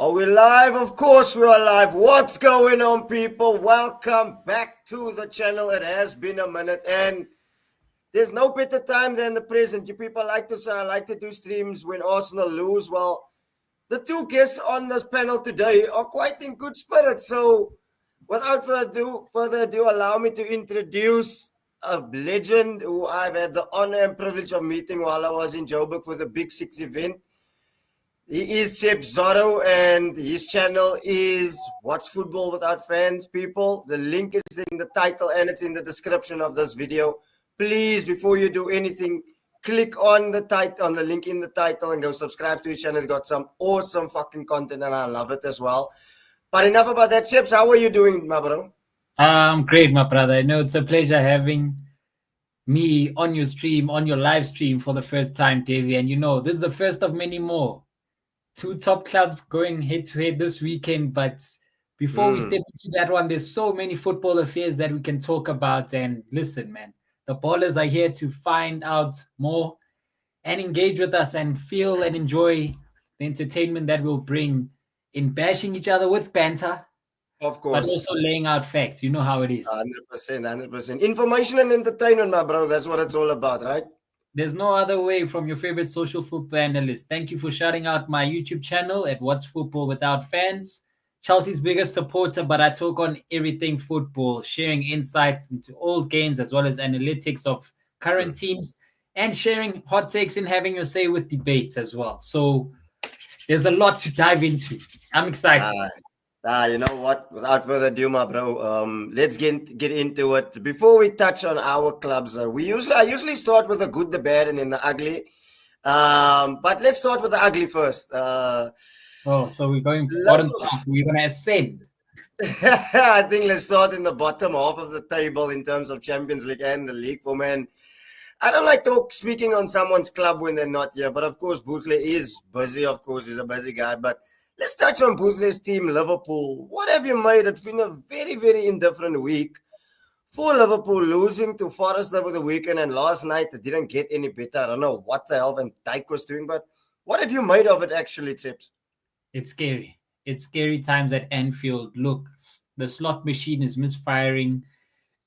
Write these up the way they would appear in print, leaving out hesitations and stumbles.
Are we live? Of course we are live. What's going on, people? Welcome back to the channel. It has been a minute and there's no better time than the present. You people like to say I like to do streams when Arsenal lose. Well, the two guests on this panel today are quite in good spirits. So without further ado, allow me to introduce a legend who I've had the honor and privilege of meeting while I was in Joburg for the Big Six event. He is Seb Zorro, and his channel is What's Football Without Fans, people. The link is in the title and it's in the description of this video. Please, before you do anything, click on the title, on the link in the title, and go subscribe to his channel. He's got some awesome fucking content, and I love it as well. But enough about that, Sebs. How are you doing, my bro? I'm great, my brother. I know it's a pleasure having me on your stream, on your live stream for the first time, Davey. And this is the first of many more. Two top clubs going head-to-head this weekend. But before we step into that one, there's so many football affairs that we can talk about. And listen, man, the ballers are here to find out more and engage with us and feel and enjoy the entertainment that we'll bring in bashing each other with banter. Of course. But also laying out facts. You know how it is. 100%, 100%. Information and entertainment, my bro. That's what it's all about, right? There's no other way from your favorite social football analyst. Thank you for shouting out my YouTube channel at What's Football Without Fans. Chelsea's biggest supporter, but I talk on everything football, sharing insights into old games as well as analytics of current teams and sharing hot takes and having your say with debates as well. So there's a lot to dive into. I'm excited. You know what? Without further ado, my bro, let's get into it. Before we touch on our clubs, I usually start with the good, the bad, and then the ugly. But let's start with the ugly first. So we're going bottom top. We're going to ascend. I think let's start in the bottom half of the table in terms of Champions League and the league. For man, I don't like speaking on someone's club when they're not here. But of course, Bootley is busy. Of course, he's a busy guy. But let's touch on Bootley's team, Liverpool. What have you made? It's been a very, very indifferent week for Liverpool, losing to Forest over the weekend, and last night it didn't get any better. I don't know what the hell Van Dijk was doing, but what have you made of it actually, Tips? It's scary. It's scary times at Anfield. Look, the slot machine is misfiring.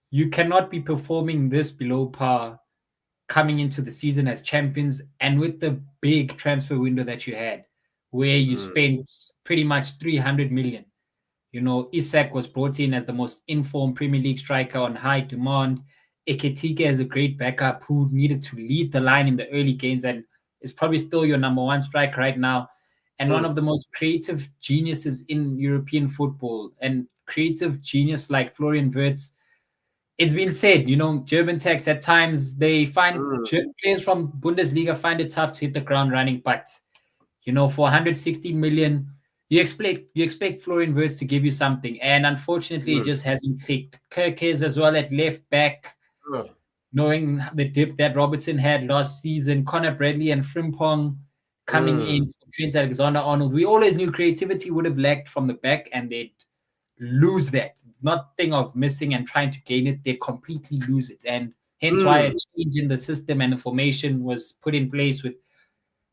You cannot be performing this below par coming into the season as champions, and with the big transfer window that you had, where you spent pretty much 300 million. Isak was brought in as the most informed Premier League striker on high demand. Ekitike is a great backup who needed to lead the line in the early games and is probably still your number one striker right now. And one of the most creative geniuses in European football, and creative genius like Florian Wirtz. It's been said, German techs at times, they find players from Bundesliga find it tough to hit the ground running, but for 160 million, you expect Florian Wirtz to give you something. And unfortunately, it just hasn't clicked. Kirkes as well at left back, knowing the dip that Robertson had last season. Connor Bradley and Frimpong coming in for Trent Alexander-Arnold. We always knew creativity would have lacked from the back, and they'd lose that. Not thing of missing and trying to gain it. They completely lose it. And hence why a change in the system and the formation was put in place with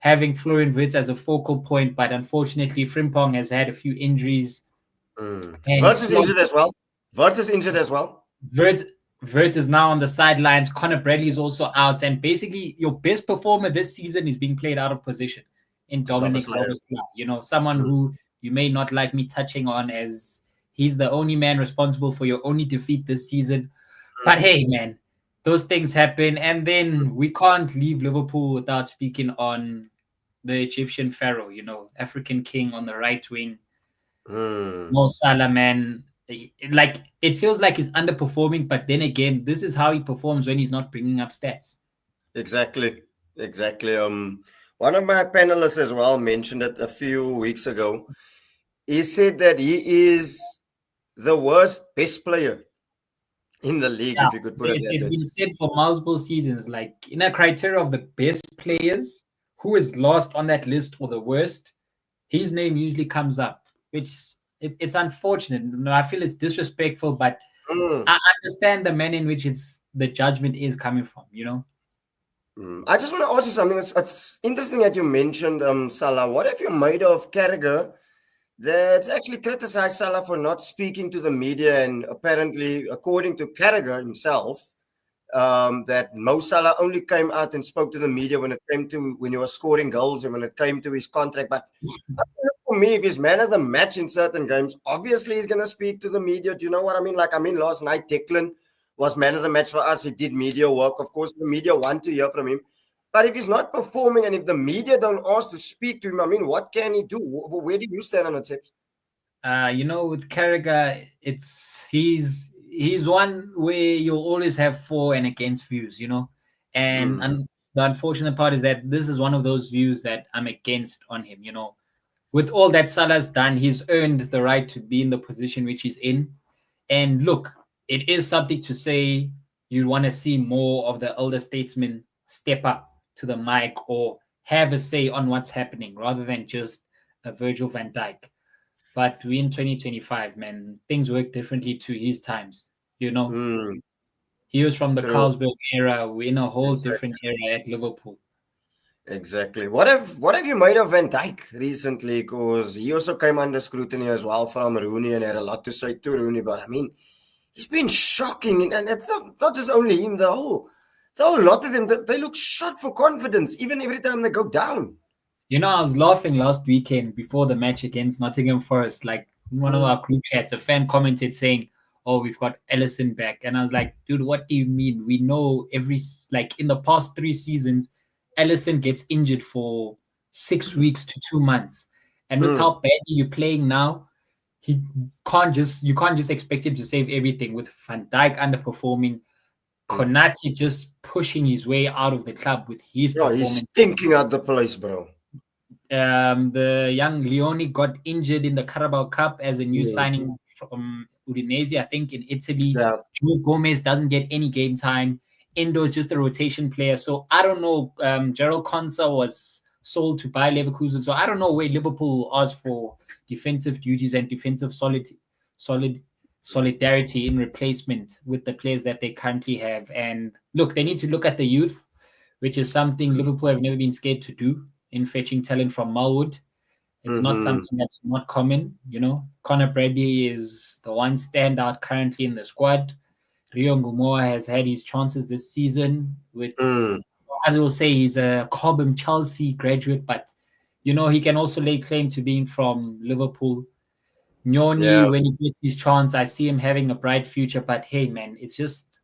having Florian Wirtz as a focal point, but unfortunately, Frimpong has had a few injuries. Wirtz is injured as well. Wirtz is now on the sidelines. Connor Bradley is also out. And basically, your best performer this season is being played out of position in Dominic Szoboszlai. Someone who you may not like me touching on, as he's the only man responsible for your only defeat this season. But hey, man, those things happen. And then we can't leave Liverpool without speaking on the Egyptian pharaoh, African king on the right wing. Mo Salah, man. It feels like he's underperforming, but then again, this is how he performs when he's not bringing up stats. Exactly. One of my panelists as well mentioned it a few weeks ago. He said that he is the worst best player in the league, if you could put it that way. It's been said for multiple seasons, like in a criteria of the best players, who is last on that list or the worst, his name usually comes up, which it's unfortunate. I feel it's disrespectful, but I understand the manner in which the judgment is coming from, I just want to ask you something. It's interesting that you mentioned Salah. What have you made of Carragher That's actually criticized Salah for not speaking to the media, and apparently, according to Carragher himself, that Mo Salah only came out and spoke to the media when it came to when he was scoring goals and when it came to his contract. But for me, if he's man of the match in certain games, obviously he's going to speak to the media. Do you know what I mean? Like, I mean, last night Declan was man of the match for us. He did media work. Of course, the media want to hear from him. But if he's not performing and if the media don't ask to speak to him, I mean, what can he do? Where do you stand on it, Tips? With Carragher, he's one where you'll always have for and against views, and Mm, the unfortunate part is that this is one of those views that I'm against on him. With all that Salah's done, he's earned the right to be in the position which he's in. And look, it is something to say you want to see more of the elder statesmen step up to the mic or have a say on what's happening rather than just a Virgil van Dijk. But we in 2025, man, things work differently to his times. mm, He was from the true. Carlsberg era. We're in a whole Exactly. different era at Liverpool. Exactly. What have you made of Van Dijk recently? Because he also came under scrutiny as well from Rooney and had a lot to say to Rooney. But I mean, he's been shocking, and it's not just only him. The whole lot of them. They look shot for confidence, even every time they go down. I was laughing last weekend before the match against Nottingham Forest. Like in one of Mm, our group chats, a fan commented saying, "Oh, we've got Ellison back," and I was like, "Dude, what do you mean? We know like in the past 3 seasons, Ellison gets injured for 6 weeks to 2 months, and with mm, how badly you're playing now, he you can't just expect him to save everything. With Van Dijk underperforming, mm. Konate just pushing his way out of the club with his Yeah, he's performance." stinking out the place, bro. The young Leone got injured in the Carabao Cup as a new Mm, signing from Udinese, I think, in Italy. yeah. Joe Gomez doesn't get any game time. Endo is just a rotation player. So I don't know. Gerald Konsa was sold to Bayer Leverkusen. So I don't know where Liverpool asked for defensive duties and defensive solid solidarity in replacement with the players that they currently have. And look, they need to look at the youth, which is something Liverpool have never been scared to do in fetching talent from Marwood. It's not Mm-hmm. something that's not common. Connor Bradley is the one standout currently in the squad. Rio Ngumoa has had his chances this season. With Mm, as will say, he's a Cobham Chelsea graduate, but he can also lay claim to being from Liverpool. yeah. Nyoni, when he gets his chance, I see him having a bright future. But hey, man, it's just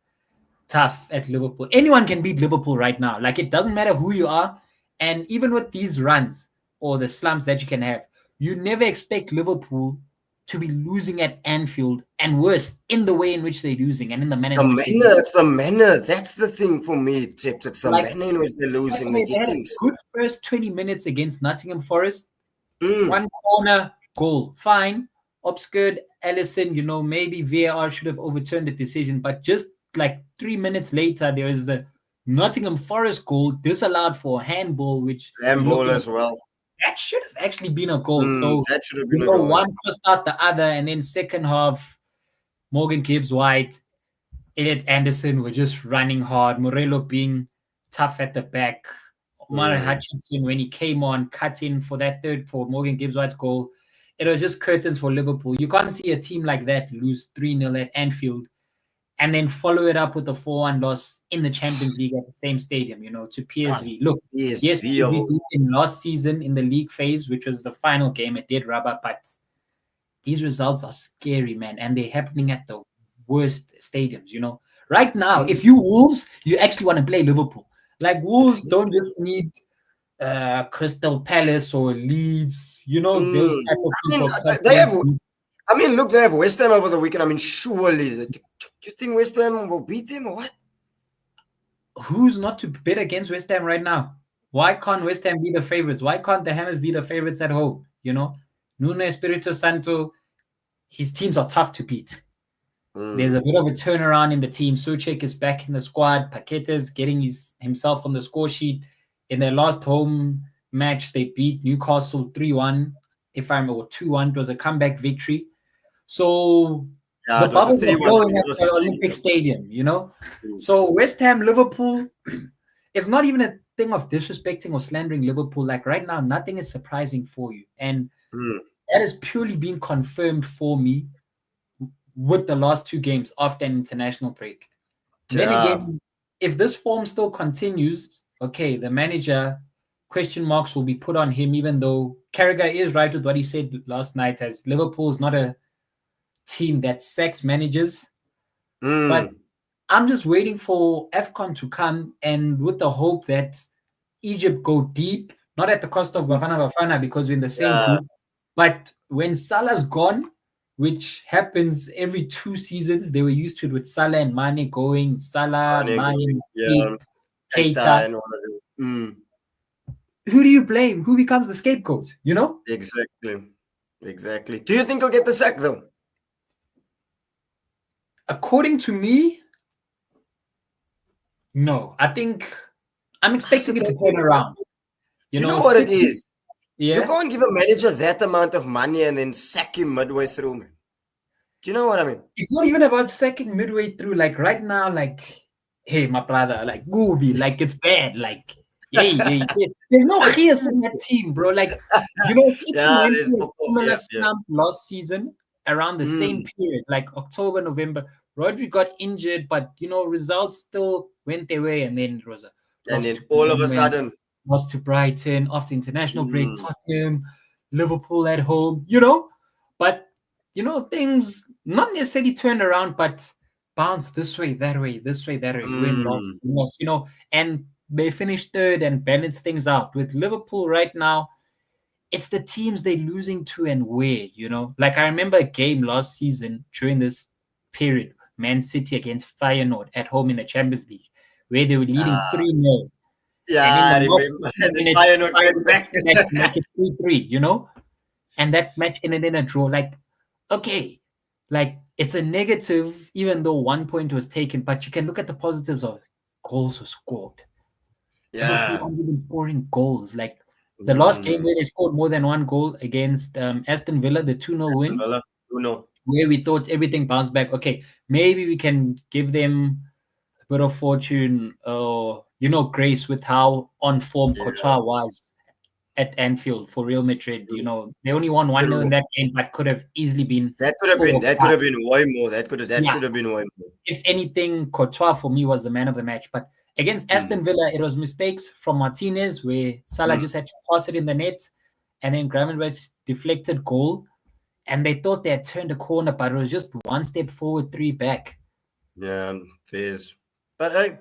tough at Liverpool. Anyone can beat Liverpool right now. Like it doesn't matter who you are. And even with these runs or the slumps that you can have, you never expect Liverpool to be losing at Anfield and worse in the way in which they're losing and in the manner The in which they're losing. manner, it's the manner. That's the thing for me, Tips. It's the Like, manner in which they're losing. They're they had a getting. good first 20 minutes against Nottingham Forest. Mm, One corner, goal. Fine. Obscured Ellison, maybe VAR should have overturned the decision, but just like 3 minutes later, there was the Nottingham Forest goal disallowed for a handball, which you're handball looking at. as well. That should have actually been a goal. So, That should have been a goal. Yeah. one crossed out the other, and then second half, Morgan Gibbs White, Elliot Anderson were just running hard. Morello being tough at the back. Omar Mm, Hutchinson, when he came on, cut in for that third for Morgan Gibbs White's goal. It was just curtains for Liverpool. You can't see a team like that lose 3-0 at Anfield and then follow it up with a 4-1 loss in the Champions League at the same stadium, to God, PSV. Look, yes, PSV. we beat them last season in the league phase, which was the final game. It did rub up, but these results are scary, man, and they're happening at the worst stadiums. Right now, if you Wolves, you actually want to play Liverpool. Like Wolves don't Exactly. just need Crystal Palace or Leeds, those type of I teams mean, for they confidence have. boost. I mean, look, they have West Ham over the weekend. I mean, surely. Do you think West Ham will beat them or what? Who's not to bet against West Ham right now? Why can't West Ham be the favorites? Why can't the Hammers be the favorites at home? Nuno Espirito Santo, his teams are tough to beat. There's Mm, a bit of a turnaround in the team. Suchek is back in the squad. Paqueta is getting himself on the score sheet. In their last home match, they beat Newcastle 3-1, or 2-1. It was a comeback victory. So yeah, the it was a bubbles are 3-1. I blowing think at it was the a 3. Olympic Stadium. Mm, So West Ham, Liverpool, it's not even a thing of disrespecting or slandering Liverpool. Like right now, nothing is surprising for you. And mm. that has purely been confirmed for me with the last two games after an international break. Then Yeah. again, if this form still continues, okay, the manager question marks will be put on him, even though Carragher is right with what he said last night, as Liverpool is not a team that sacks managers. But Mm. I'm just waiting for AFCON to come and with the hope that Egypt go deep, not at the cost of Bafana Bafana because we're in the same Yeah. group. But when Salah's gone, which happens every 2 seasons, they were used to it with Salah and Mane going, Salah, Mane Mane, going. Yeah. Keep, Keita Keita. and all of them. Mm. Who do you blame? Who becomes the scapegoat? You know? Exactly. Exactly. Do you think he'll get the sack though? According to me, no. I think I'm So expecting it to don't turn think, around. You you know, know what it City, is? You yeah. can't give a manager that amount of money and then sack him midway through, man. Do you know what I mean? It's not even about second midway through. Like right now, like, hey, my brother, like Gooby, like it's bad. Like, hey, there's no chaos in that team, bro. Like, City Yeah, went there's through a football. similar Yeah, yeah. slump last season around the same Mm. period, like October, November. Rodri got injured, but results still went their way, and then it was a And loss then to all of a Bournemouth, sudden, lost to Brighton after international break, mm, Tottenham, Liverpool at home, but things not necessarily turned around, but bounced this way, that way, this way, that way, mm, win, loss, and they finished third and balanced things out. With Liverpool right now, it's the teams they're losing to and where. Like I remember a game last season during this period, Man City against Feyenoord at home in the Champions League, where they were leading ah, 3-0. And in yeah, the I last remember. 15 The minutes, Bayern came Feyenoord back. came back to make it 3-3, and that match ended in a draw. Like, okay, like it's a negative, even though 1 point was taken, but you can look at the positives of goals were scored. Liverpool Yeah. aren't even scoring goals. Like the last game Mm. where they scored more than one goal against Aston Villa, the 2-0 win, Villa, Bruno. where we thought everything bounced back. Okay, maybe we can give them a bit of fortune or, grace with how on form Yeah. Courtois was at Anfield for Real Madrid. They only won 1-0 in True. that game, but could have easily been That could have 4 been or that could 5. have been way more. That Yeah. should have been way more. If anything, Courtois for me was the man of the match. But against Mm. Aston Villa, it was mistakes from Martinez where Salah Mm. just had to pass it in the net and then Gravenberch's deflected goal. And they thought they had turned a corner, but it was just one step forward, three back. Yeah, fairs. But hey,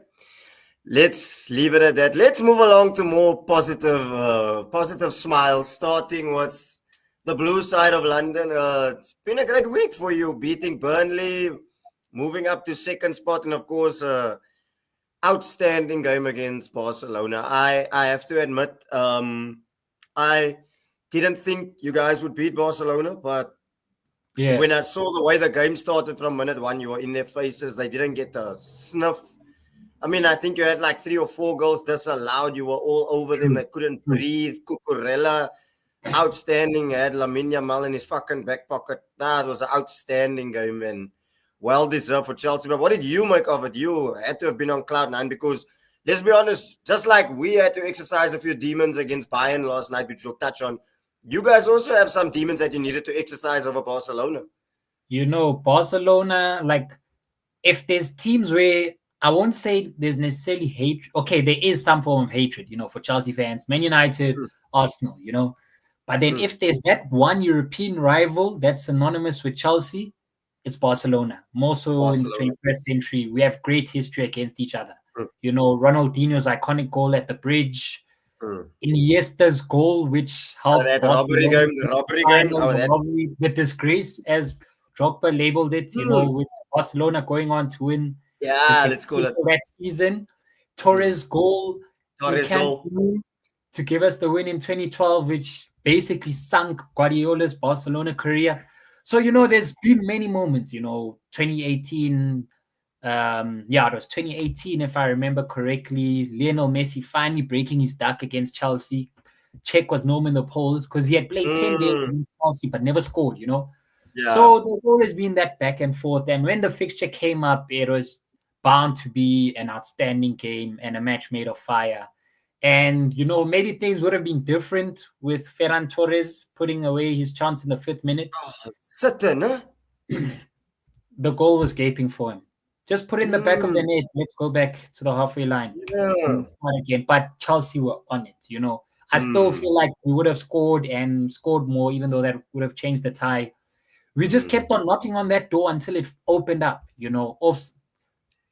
let's leave it at that. Let's move along to more positive smiles, starting with the blue side of London. It's been a great week for you, beating Burnley, moving up to second spot, and of course, outstanding game against Barcelona. I have to admit, I didn't think you guys would beat Barcelona, but Yeah. when I saw the way the game started from minute one, you were in their faces. They didn't get a sniff. I mean, I think you had like 3 or 4 goals disallowed. You were all over them. True. They couldn't True. breathe. Cucurella, outstanding. Had Lamine Yamal in his fucking back pocket. It was an outstanding game and well deserved for Chelsea. But what did you make of it? You had to have been on cloud nine because let's be honest, just like we had to exercise a few demons against Bayern last night, which we'll touch on, you guys also have some demons that you needed to exercise over Barcelona. Barcelona, like, if there's teams where I won't say there's necessarily hatred. Okay, there is some form of hatred, for Chelsea fans, Man United, Mm, Arsenal. But then mm. if there's that one European rival that's synonymous with Chelsea, it's Barcelona. More so in the Barcelona. 21st century, we have great history against each other. Mm, Ronaldinho's iconic goal at the bridge, mm. Iniesta's goal, which helped That robbery Barcelona game, to the the robbery game. final, Oh, the that. robbery, the disgrace, as Drogba labeled it, Mm. with Barcelona going on to win the Yeah, let's sixth call it. for that season. Mm. Torres' goal in Torres Camp goal. Nou to give us the win in 2012, which basically sunk Guardiola's Barcelona career. So, there's been many moments, 2018. It was 2018, if I remember correctly. Lionel Messi finally breaking his duck against Chelsea. Czech was known in the polls because he had played 10 games Mm. against Chelsea but never scored. Yeah. So there's always been that back and forth. And when the fixture came up, it was bound to be an outstanding game and a match made of fire. And, maybe things would have been different with Ferran Torres putting away his chance in the 5th minute. Sitting, huh? The goal was gaping for him. Just put it in the back of the net. Let's go back to the halfway line Yeah. and start again. But Chelsea were on it. I still Mm. feel like we would have scored and scored more, even though that would have changed the tie. We just Mm. kept on knocking on that door until it opened up.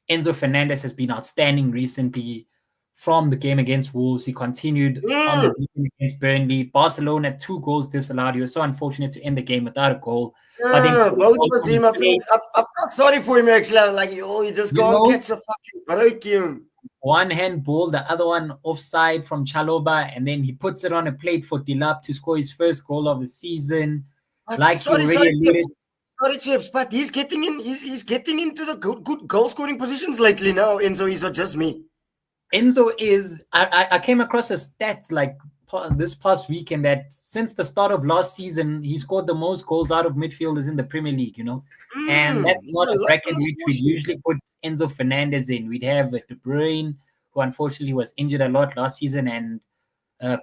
Enzo Fernandez has been outstanding recently from the game against Wolves. He continued on the Mm. weekend against Burnley. Barcelona, 2 goals disallowed. He was so unfortunate to end the game without a goal. But then Yeah, putting both on of us from him. I play, felt sorry for him actually. I'm like, oh, you just you can't know, catch a fucking break, him. one hand ball, the other one offside from Chaloba, and then he puts it on a plate for Dilap to score his first goal of the season. But Like you already alluded, sorry, Chips. But he's getting in. He's getting into the good goal scoring positions lately now. Enzo, he's not just me. Enzo is. I came across a stat like this past weekend that since the start of last season, he scored the most goals out of midfielders in the Premier League. And that's He's not a a lot bracket on the which score we'd sheet. usually put Enzo Fernandez in. We'd have De Bruyne, who unfortunately was injured a lot last season, and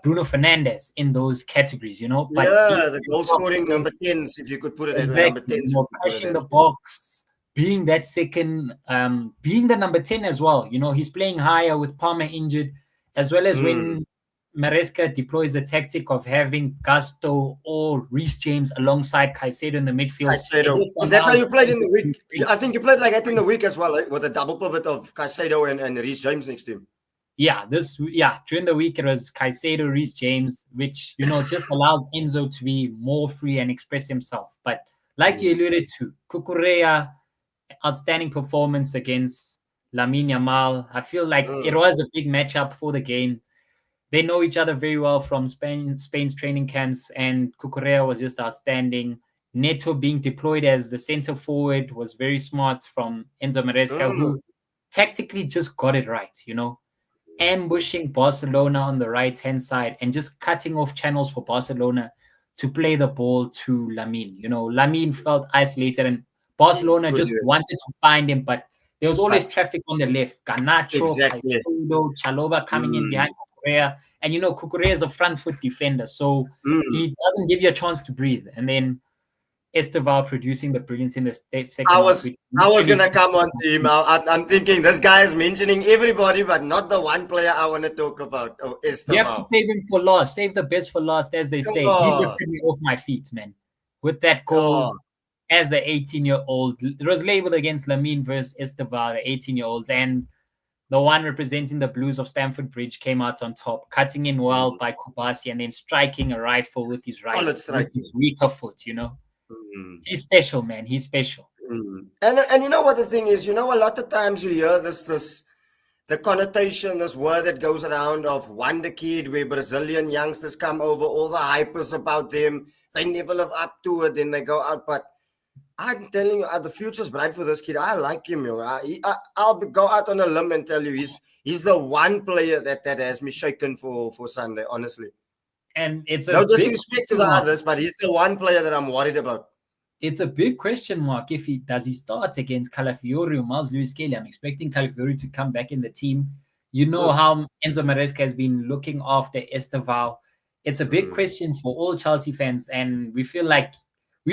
Bruno Fernandes in those categories. But he's Yeah, the goal scoring number 10s, if you could put it that way. Number exactly, 10s, if you could put it crushing that the way. box, being that second, being the number 10 as well. He's playing higher with Palmer injured, as well as Mm. when Maresca deploys the tactic of having Gusto or Reece James alongside Caicedo in the midfield. It Caicedo. just Because that's how allows you played in Enzo the to week. think. I think you played like that in the week as well, with a double pivot of Caicedo and Reece James next to him. During the week it was Caicedo, Reece James, which just allows Enzo to be more free and express himself. But like you Mm. alluded to, Cucurella, outstanding performance against Lamine Yamal. I feel like it Mm. was a big matchup for the game. They know each other very well from Spain's training camps, and Cucurella was just outstanding. Neto being deployed as the center forward was very smart from Enzo Maresca, Mm. who tactically just got it right. Ambushing Barcelona on the right-hand side and just cutting off channels for Barcelona to play the ball to Lamine. Lamine felt isolated and He Barcelona could just do it. wanted to find him, but there was always But traffic on the left. Garnacho, exactly. Caicedo, Chaloba coming in Mm. behind Cucurella. And Cucurella is a front foot defender, so Mm. he doesn't give you a chance to breathe. And then Esteval producing the brilliance in the I second half, was which I was literally gonna took come us on to to him. the I'm thinking this guy is mentioning everybody, but not the one player I want to talk about. Oh, You have to Esteval. save him for last. Save the best for last, as they say. He Oh, lifted me off my feet, man. With that oh. goal as the 18-year-old. It was labeled against Lamine versus Esteval, the 18-year-olds. And the one representing the Blues of Stamford Bridge came out on top, cutting in well Mm. by Kubasi and then striking a rifle with his Solid with striking. his weaker foot. Mm. He's special, man. He's special. Mm. And you know what the thing is, a lot of times you hear this the connotation, this word that goes around of wonder kid, where Brazilian youngsters come over, all the hypers about them, they never live up to it, then they go out. But I'm telling you, the future's bright for this kid. I like him, yo. I'll go out on a limb and tell you, he's the one player that has me shaken for Sunday, honestly. And it's a No big disrespect to question the mark. others, but he's the one player that I'm worried about. It's a big question mark if he start against Calafiori or Miles Lewis Kelly. I'm expecting Calafiori to come back in the team. You know Mm. how Enzo Maresca has been looking after Esteval. It's a big Mm. question for all Chelsea fans, and we've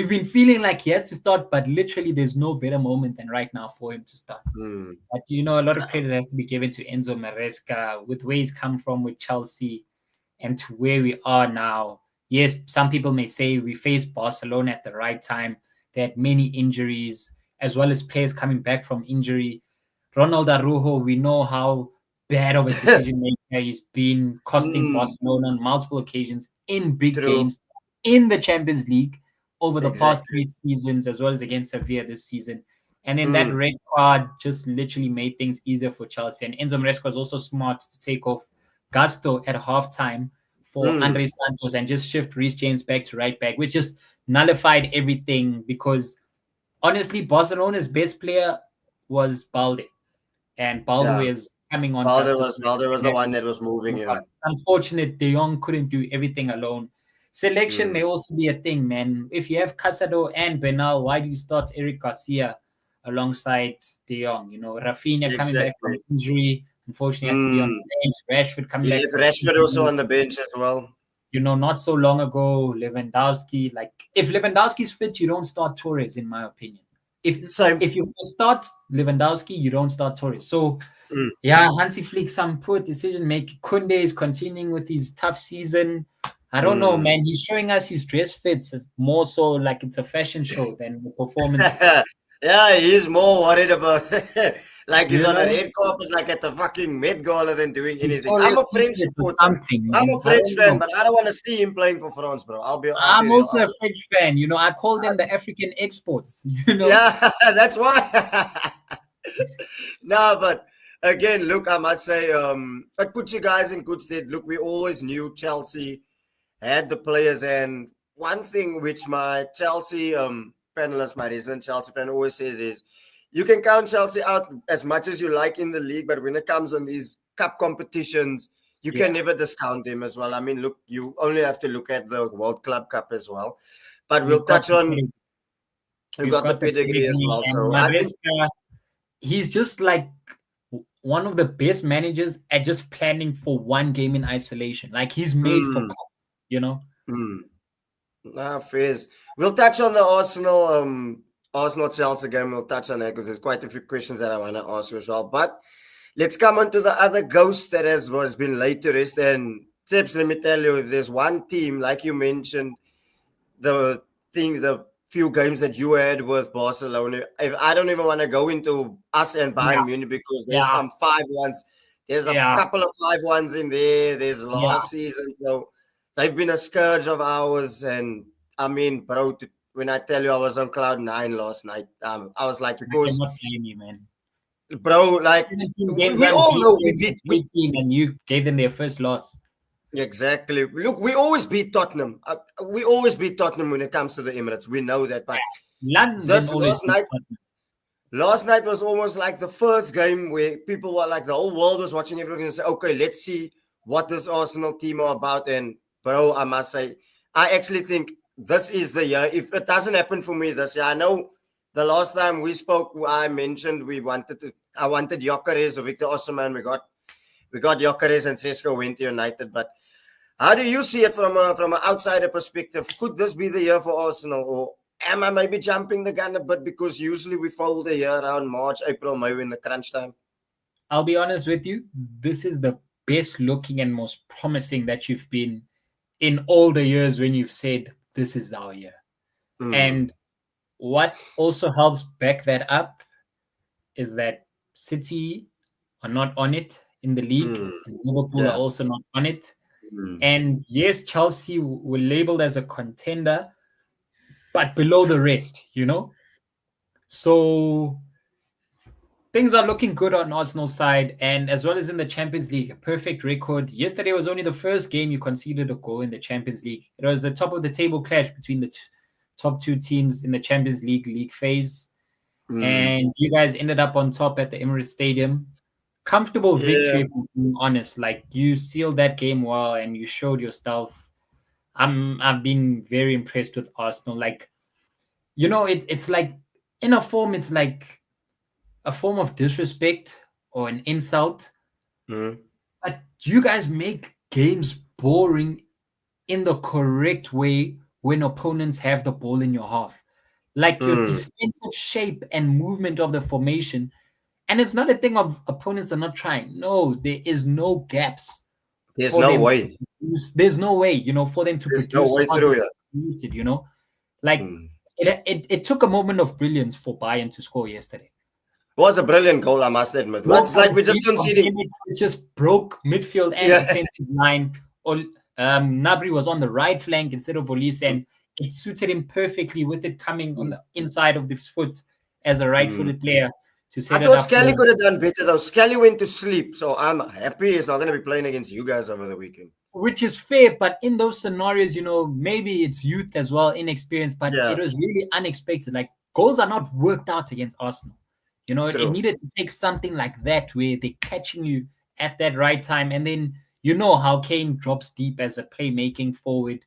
been feeling like he has to start, but literally there's no better moment than right now for him to start. Mm. But a lot of credit has to be given to Enzo Maresca with where he's come from with Chelsea and to where we are now. Yes, some people may say we faced Barcelona at the right time. They had many injuries, as well as players coming back from injury. Ronald Araujo, we know how bad of a decision maker he's been, costing Mm. Barcelona on multiple occasions in big True. games in the Champions League over the past Exactly. 3 seasons, as well as against Sevilla this season. And then that Mm. red card just literally made things easier for Chelsea. And Enzo Maresca was also smart to take off Gusto at halftime for Mm. Andre Santos and just shift Reece James back to right back, which just nullified everything because honestly, Barcelona's best player was Balde, and Balde Yeah. is coming on Balde was the one that was moving him. Unfortunate, De Jong couldn't do everything alone. Selection may also be a thing, man. If you have Casado and Bernal, why do you start Eric Garcia alongside De Jong? Rafinha coming back from Exactly. injury, unfortunately has to be on Mm. the bench. Rashford coming You back left from Rashford also injury. on the bench as well. Not so long ago, Lewandowski. Like, if Lewandowski's fit, you don't start Torres, in my opinion. If Same. if you start Lewandowski, you don't start Torres. So Mm. yeah, Hansi Flick, some poor decision making. Kunde is continuing with his tough season. I don't know, Mm. man. He's showing us his dress fits. It's more so like it's a fashion show than the performances. Yeah, he's more worried about like he's You on a know, red carpet, like at the fucking Met Gala than doing anything. I'm a Victoria's French Secret or supporter. something, I'm man. a I French don't fan, know. but I don't want to see him playing for France, bro. I'll be I'm real. also a French fan. I call them the African exports. You know, Yeah, that's why. No, but again, look, I must say, it puts you guys in good stead. Look, we always knew Chelsea had the players, and one thing which my Chelsea panelist, my resident Chelsea fan, always says is, you can count Chelsea out as much as you like in the league, but when it comes on these cup competitions, you can yeah. never discount them as well. I mean, look, you only have to look at the World Club Cup as well. But we'll We've got touch the on, pedigree. we've We've got the got the pedigree as pedigree, well. and So I think, Maresca, he's just like one of the best managers at just planning for one game in isolation. Like, he's made for mm, cups. mm. Nah, fairs. We'll touch on the Arsenal Chelsea game. We'll touch on that because there's quite a few questions that I want to ask you as well. But let's come on to the other ghost that has been laid to rest. And Tips, let me tell you, if there's one team, like you mentioned, the few games that you had with Barcelona, if I don't even want to go into us and Yeah, Bayern Munich because there's yeah, some 5-1s. There's a yeah, couple of 5-1s in there. There's yeah. last season. So they've been a scourge of ours. And I mean, bro, when I tell you I was on cloud nine last night, I was like, I because, cannot blame you, man. bro, like, 17 games we all know we unbeaten, a beat. great team, and you gave them their first loss. Exactly. Look, we always beat Tottenham. We always beat Tottenham when it comes to the Emirates. We know that. But London this always beats Tottenham. last night was almost like the first game where people were like, the whole world was watching everything and say, okay, let's see what this Arsenal team are about. And bro, I must say, I actually think this is the year. If it doesn't happen for me this year, I know the last time we spoke, I mentioned I wanted Gyökeres or Victor Osimhen. We got Gyökeres and Sesko went to United. But how do you see it from an outsider perspective? Could this be the year for Arsenal, or am I maybe jumping the gun a bit because usually we fold the year around March, April, May in the crunch time? I'll be honest with you. This is the best looking and most promising that you've been in all the years when you've said this is our year. Mm, And what also helps back that up is that City are not on it in the league, mm, and Liverpool are yeah. also not on it. Mm, And yes, Chelsea were labeled as a contender, but below the rest. So things are looking good on Arsenal's side, and as well as in the Champions League, a perfect record. Yesterday was only the first game you conceded a goal in the Champions League. It was a top of the table clash between the top two teams in the Champions League phase, mm, and you guys ended up on top at the Emirates Stadium. Comfortable yeah. victory, if I'm being honest. Like, you sealed that game well, and you showed yourself. I've been very impressed with Arsenal. Like, it's like, in a form, it's like a form of disrespect or an insult, Mm, but you guys make games boring in the correct way when opponents have the ball in your half. Like, your mm. defensive shape and movement of the formation. And it's not a thing of opponents are not trying. No, there is no gaps There's for no them to way. produce. There's no way, for them to There's no produce way through chances here. created. Like, Mm. it took a moment of brilliance for Bayern to score yesterday. It was a brilliant goal, I must admit. Ball It's like from we're just deep from conceding. Kimmich, it just broke midfield and Yeah. defensive line. Nabri was on the right flank instead of Olise, and it suited him perfectly with it coming on the inside of his foot as a Mm. right-footed player to I set it thought up Skelly for. could have done better though. Skelly went to sleep, so I'm happy he's not going to be playing against you guys over the weekend. Which is fair, but in those scenarios, maybe it's youth as well, inexperience, but Yeah, it was really unexpected. Like, goals are not worked out against Arsenal. It true. needed to take something like that where they're catching you at that right time. And then you know how Kane drops deep as a playmaking forward.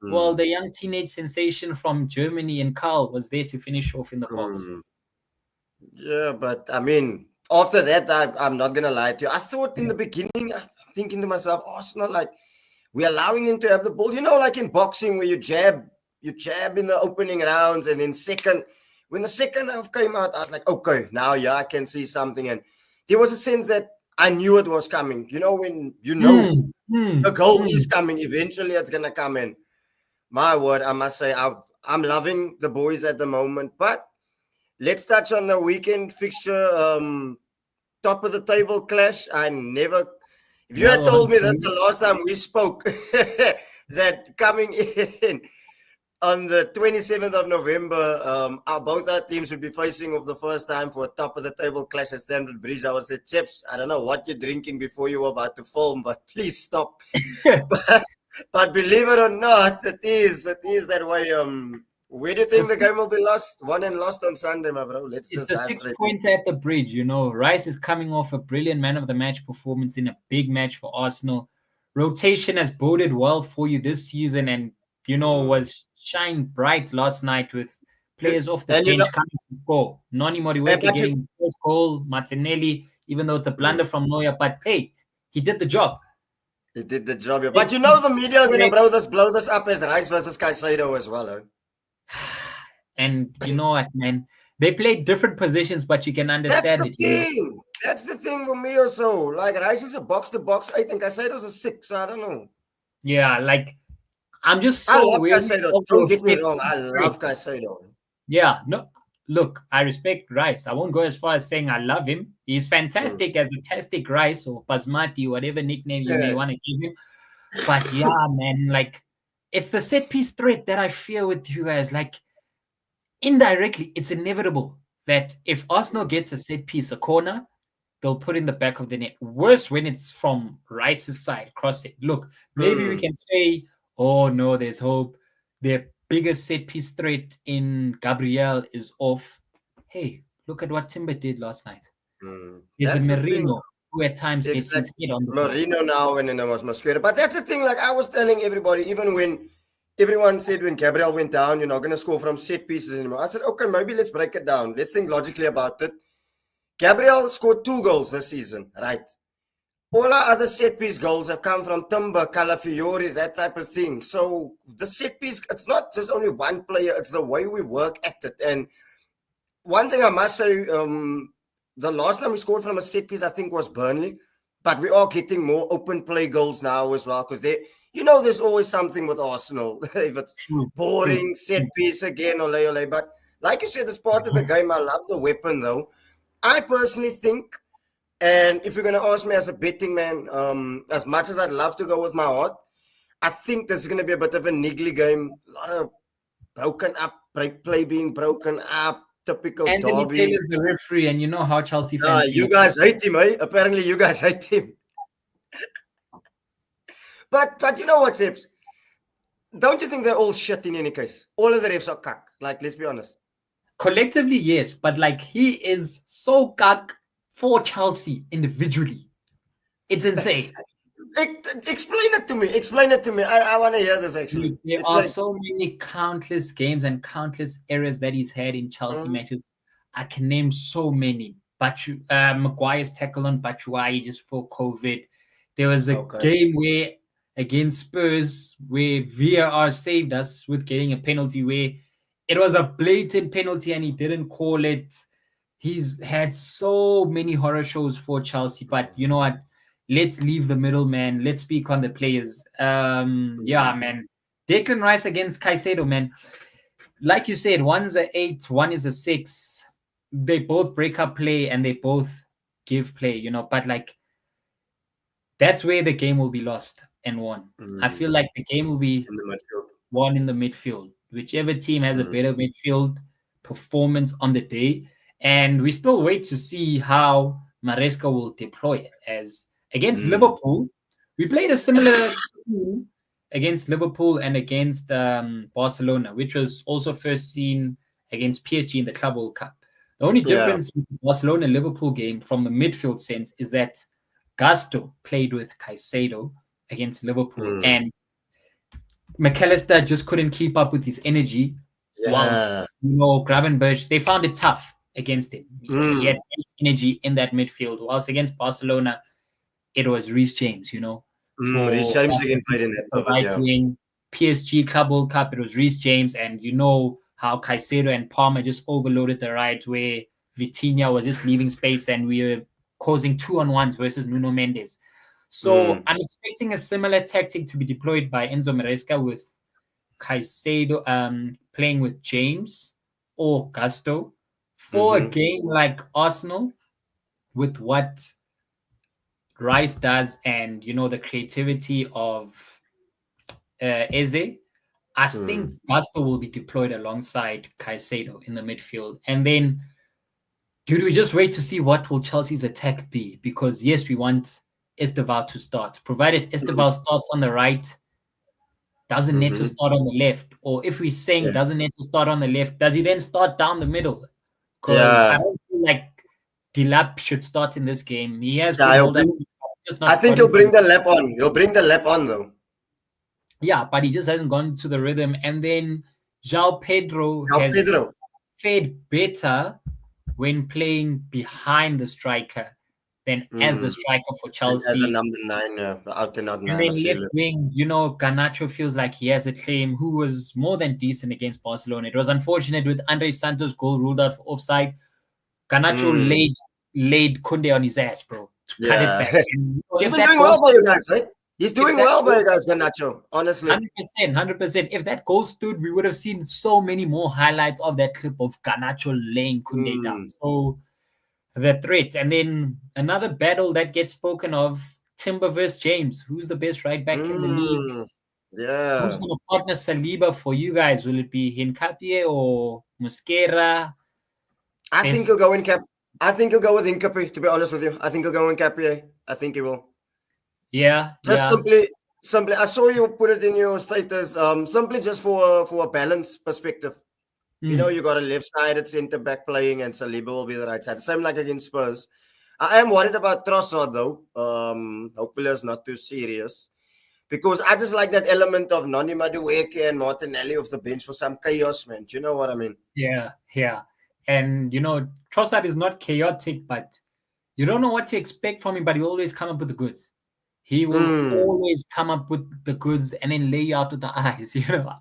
Well, Mm. the young teenage sensation from Germany and Carl was there to finish off in the box. Mm. Yeah, but I mean, after that, I'm not gonna lie to you. I thought in the beginning, I'm thinking to myself, Arsenal, like we're allowing him to have the ball. You know, like in boxing where you jab in the opening rounds, and then when the second half came out, I was like, okay, now yeah, I can see something. And there was a sense that I knew it was coming. You know, when you know the goal is coming, eventually it's gonna come in. My word, I must say, I'm loving the boys at the moment. But let's touch on the weekend fixture. Top of the table clash. If you had Now, told me that's the last time we spoke, that coming in on the 27th of November, both our teams would be facing off the first time for a top of the table clash at Stamford Bridge, I would say, Chips, I don't know what you're drinking before you were about to film, but please stop. But believe it or not, it is that way. Where do you think the game will be lost? Won and lost on Sunday, my bro. Let's it's just a dive straight in. 6 pointer at the bridge. Rice is coming off a brilliant man of the match performance in a big match for Arsenal. Rotation has boded well for you this season, and was shine bright last night with players off the And bench coming to score. Noni Moriweke but getting his first goal, Martinelli, even though it's a blunder Mm. from Neuer, but hey, he did the job. He did the job, yeah. Set But the piece media is gonna threat. blow this up as Rice versus Caicedo as well, huh? And you know what, man? They played different positions, but you can That's understand the it. thing. That's the thing for me also. Like Rice is a box to box. I think Caicedo's a 6. So I don't know. Yeah, like I'm just I so love weary Caicedo. of Don't your get me set wrong. I piece. love Caicedo. Yeah, no, look, I respect Rice. I won't go as far as saying I love him. He's Mm. fantastic as a tastic Rice or Basmati, whatever nickname you may Yeah. want to give him. But yeah, man, like it's the set piece threat that I fear with you guys. Like indirectly, it's inevitable that if Arsenal gets a set piece, a corner, they'll put in the back of the net. Worse when it's from Rice's side, cross it. Look, maybe we Mm. can say, oh no, there's hope. Their biggest set piece threat in Gabriel is off. Hey, look at what Timber did last night. Mm. There's a That's the thing. Merino who at times gets his Exactly. head on the ball. Marino now and then there was Mosquera. But that's the thing. Like I was telling everybody, even when everyone said when Gabriel went down, you're not going to score from set pieces anymore. I said, okay, maybe let's break it down. Let's think logically about it. Gabriel scored 2 goals this season, right? All our other set piece goals have come from Timber, Calafiori, that type of thing. So the set piece, it's not just only one player, it's the way we work at it. And one thing I must say, the last time we scored from a set piece, I think, was Burnley. But we are getting more open play goals now as well, because there's always something with Arsenal. If it's True, true. boring, set piece again, ole. But like you said, it's part of the game. I love the weapon, though. I personally think, and if you're going to ask me as a betting man, as much as I'd love to go with my heart, I think this is going to be a bit of a niggly game. A lot of broken up, break play being broken up, typical Anthony derby. Taylor's the referee, and you know how Chelsea fans feel You about guys hate him, eh? Apparently, you guys hate him. But you know what, Sips? Don't you think they're all shit in any case? All of the refs are cuck. Like, let's be honest. collectively, yes, but like he is so cuck for Chelsea individually. It's insane. Explain it to me. Explain it to me. I want to hear this actually. There are Explain. so many countless games and countless errors that he's had in Chelsea Mm, matches. I can name so many. Maguire's tackle on Batshuayi just for COVID. There was a okay. game where against Spurs where VAR saved us with getting a penalty where it was a blatant penalty and he didn't call it. He's had so many horror shows for Chelsea, but you know what? Let's leave the middleman. Let's speak on the players. Yeah, man. Declan Rice against Caicedo, man. Like you said, one's a 8, one is a 6. They both break up play and they both give play, but like that's where the game will be lost and won. I Mm, feel like the game will be in the midfield. won in the midfield. Whichever team has a Mm, better midfield performance on the day. And we still wait to see how Maresca will deploy it. As against mm, Liverpool, we played a similar team against Liverpool and against Barcelona, which was also first seen against PSG in the Club World Cup. The only yeah. difference with the Barcelona Liverpool game from the midfield sense is that Gasto played with Caicedo against Liverpool, Mm, and McAllister just couldn't keep up with his energy, whilst yeah. Gravenberch, they found it tough. against him. He had Mm. energy in that midfield. Whilst against Barcelona, it was Reece James, Rhys for James again played in that the of it, right yeah. wing. PSG Club World Cup, it was Reece James, and you know how Caicedo and Palmer just overloaded the right, where Vitinha was just leaving space and we were causing 2-on-1s versus Nuno Mendes. So Mm. I'm expecting a similar tactic to be deployed by Enzo Maresca with Caicedo playing with James or Gusto for a Mm-hmm. game like Arsenal with what Rice does and the creativity of Eze. I think Mm. Gusto will be deployed alongside Caicedo in the midfield. And then, dude, we just wait to see what will Chelsea's attack be. Because, yes, we want Esteval to start. Provided Esteval starts on the right, doesn't need to Mm-hmm. start on the left. Or if we're saying Yeah. doesn't need to start on the left, does he then start down the middle? Because I Yeah. don't feel like Dilap should start in this game. He has good Yeah, hold up. Just I not think gotten he'll to bring the lap on. He'll bring the lap on though. Yeah, but he just hasn't gone to the rhythm. And then João Pedro Now has Pedro. fared better when playing behind the striker than as the Mm. striker for And as a Chelsea. number 9, the out and out And 9, I then feel left it. wing, Garnacho feels like he has a claim, who was more than decent against Barcelona. It was unfortunate with Andre Santos' goal ruled out for offside. Garnacho Mm. laid Kunde on his ass, bro, to cut it Yeah. back. And He's if been that doing goal well by you stood, guys, right? He's if doing that well by goal you guys, Garnacho, honestly. 100%, 100%. If that goal stood, we would have seen so many more highlights of that clip of Garnacho laying Kunde down. Mm. So the threat. And then another battle that gets spoken of, Timber versus James. Who's the best right back in the league? Mm. Who's Yeah. going to partner Saliba for you guys? Will it be Hincapie or Mosquera? I think he'll There's, go in cap. I think he'll go with Hinkapi, to be honest with you. I think he'll go in Capier. I think he will. yeah, Just yeah. simply I saw you put it in your status. Simply just for a balance perspective. Mm, You got a left-sided centre back playing, and Saliba will be the right side. Same like against Spurs. I am worried about Trossard though. Hopefully it's not too serious. Because I just like that element of Noni Madueke and Martinelli off the bench for some chaos, man. Do you know what I mean? yeah, yeah. And, Trossard is not chaotic, but you don't know what to expect from him, but he always come up with the goods. He will Mm. always come up with the goods and then lay you out with the eyes.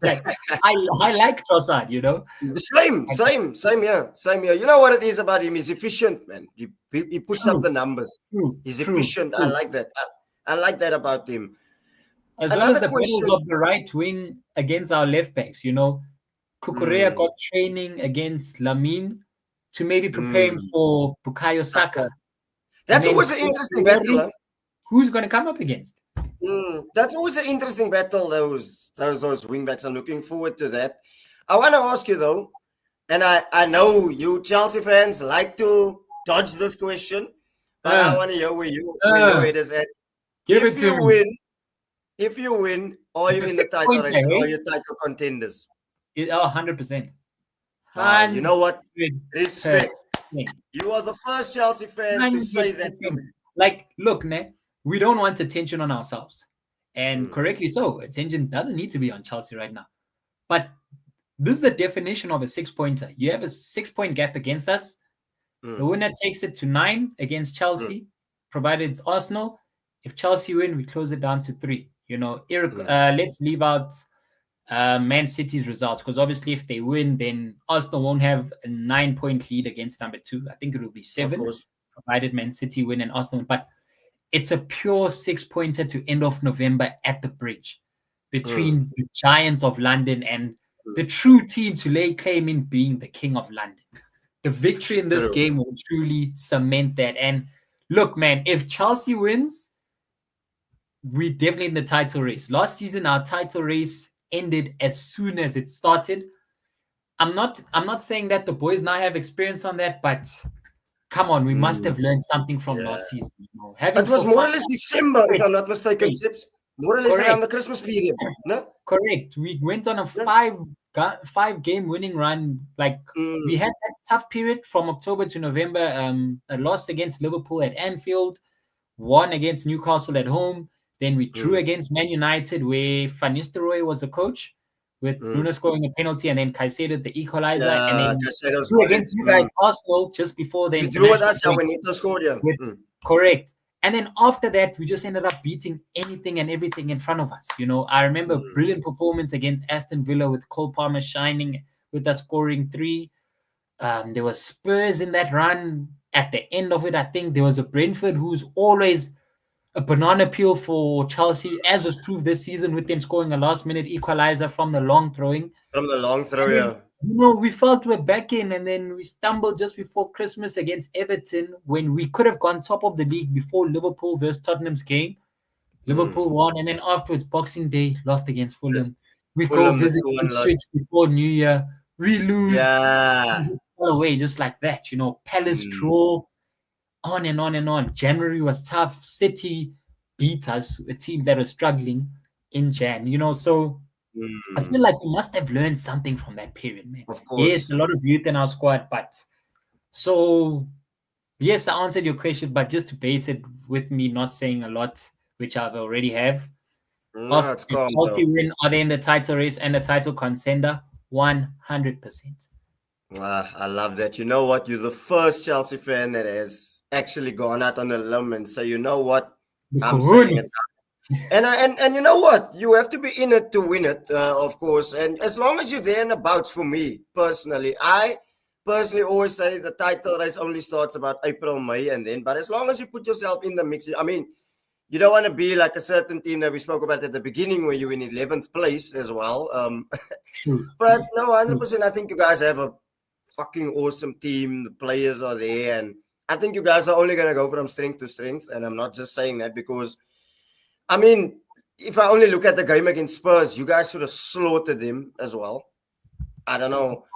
Like I like Trossard. And Same here. Same here. You know what it is about him? He's efficient, man. He puts up true, the numbers. true, He's true, efficient. I true. like that. I like that about him. As well as Another the battles question. of the right wing against our left backs. Kukurea Mm, got training against Lamine to maybe prepare him mm, for Bukayo Saka. Saka. And That's then always an interesting battle, huh? who's going to come up against? That's always an interesting battle. Those wing backs. I'm looking forward to that. I want to ask you though, and I know you Chelsea fans like to dodge this question, but I Uh, want to hear where your head is at. Give it If to you me. win, if you win, are It's you a in the 6 title pointer, race and are hey? you title contenders? 100%. You know what? 100%. Respect. You are the first Chelsea fan to say that to 100%. me. Like, look, we don't want attention on ourselves. And Mm, correctly so. Attention doesn't need to be on Chelsea right now. But this is the definition of a 6-pointer. You have a 6-point gap against us. The mm, winner takes it to 9 against mm, Chelsea, provided it's Arsenal. If Chelsea win, we close it down to 3. mm, Let's leave out Man City's results, because obviously if they win, then Arsenal won't have a 9-point lead against number 2. I think it will be of 7, course. provided Man City win and Arsenal win. But it's a pure 6-pointer to end of November at the bridge Mm, between the Giants of London and mm, the true team to lay claim in being the King of London. The victory in this true. game will truly cement that. And look, man, if Chelsea wins, we're definitely in the title race. Last season, our title race ended as soon as it started. I'm not saying that the boys now have experience on that, but come on, we must Mm, have learned something from yeah. last season. Having It was more or Fofana, less December, if wait, I'm not mistaken, wait, Sips. More or less around correct, the Christmas period. No? correct. We went on a Yeah. 5-game winning run. Like, we Mm, had that tough period from October to November. A loss against Liverpool at Anfield, won against Newcastle at home. Then we drew mm, against Man United, where Van Nistelrooy was the coach. with Mm. Bruno scoring a penalty and then Caicedo the equalizer, and Yeah, then Casado's drew volley. against you guys, Mm. Arsenal, just before the You drew with international us, yeah, break. when Ito scored, yeah. With Mm. correct. And then after that, we just ended up beating anything and everything in front of us. I remember Mm. brilliant performance against Aston Villa with Cole Palmer shining with us scoring three. There was Spurs in that run. At the end of it, I think there was a Brentford who's always a banana peel for Chelsea, as was proved this season with them scoring a last-minute equalizer from the long throwing. From the long throw, And then, yeah. we felt we're back in, and then we stumbled just before Christmas against Everton when we could have gone top of the league before Liverpool versus Tottenham's game. Mm. Liverpool won, and then afterwards, Boxing Day, lost against Yes. Fulham. We go Fulham, the visit 2-1 loss. Ipswich before New Year. We lose. Yeah. All away just like that. Palace Mm. draw, on and on and on. January was tough. City beat us, a team that was struggling in Jan. So I feel Mm. like we must have learned something from that period, man. Of Yes, course. a lot of youth in our squad, but so yes, I answered your question, but just to base it with me not saying a lot, which I've already have. No, Ask it's if calm, Chelsea though. win, are they in the title race and a title contender? 100%. I love that. You know what? You're the first Chelsea fan that has actually gone out on a limb and say, you know what? The I'm saying it. cojones. And you know what? You have to be in it to win it, of course. And as long as you're there and abouts, for me personally, I personally always say the title race only starts about April, May, and then. But as long as you put yourself in the mix, I mean, you don't want to be like a certain team that we spoke about at the beginning, where you're in 11th place as well. True. But no, True. 100%. I think you guys have a fucking awesome team. The players are there, and I think you guys are only gonna go from strength to strength. And I'm not just saying that because I mean, if I only look at the game against Spurs, you guys should have slaughtered them as well. I don't know.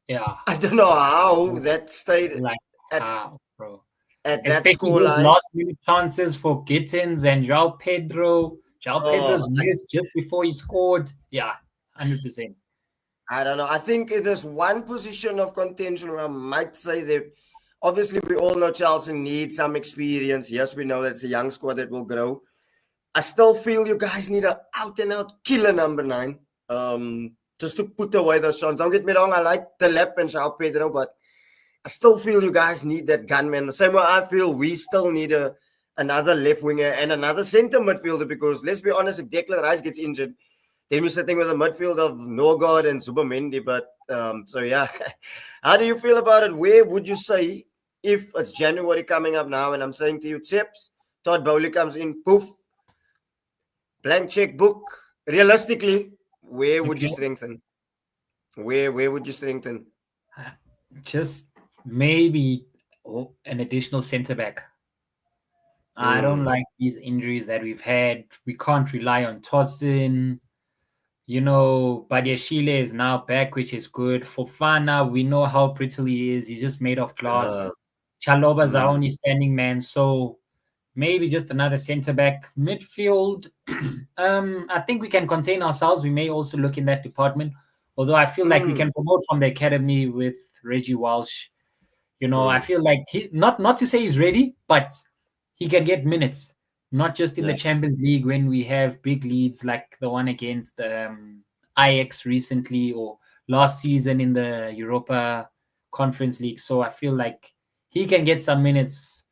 Yeah. I don't know how that stayed Like at how, bro? at that Especially score those line. last minute chances for Gittins and João Pedro. João Oh, Pedro's missed just before he scored. Yeah, 100%. I don't know. I think there's one position of contention where I might say that obviously we all know Chelsea needs some experience. Yes, we know that it's a young squad that will grow. I still feel you guys need an out and out killer number 9. Just to put away those shots. Don't get me wrong, I like the Lep and João Pedro, but I still feel you guys need that gunman. The same way I feel we still need another left winger and another centre midfielder, because let's be honest, if Declan Rice gets injured, then we're sitting with a midfield of Norgard and Zubamendi. But so yeah, how do you feel about it? Where would you say, if it's January coming up now, and I'm saying to you, Chips, Todd Bowley comes in, poof, blank checkbook. Realistically, where would you Okay. strengthen? Where would you strengthen? Just maybe an additional centre back. I don't Mm, like these injuries that we've had. We can't rely on Tosin. Badiashile is now back, which is good. Fofana, we know how brittle he is. He's just made of uh, glass. Chaloba's our mm, only standing man. So maybe just another centre back. Midfield, I think we can contain ourselves. We may also look in that department. Although I feel like we mm, can promote from the academy with Reggie Walsh. I mm, feel like he not to say he's ready, but he can get minutes, not just in yeah. the Champions League when we have big leads like the one against Ajax recently or last season in the Europa Conference League. So I feel like he can get some minutes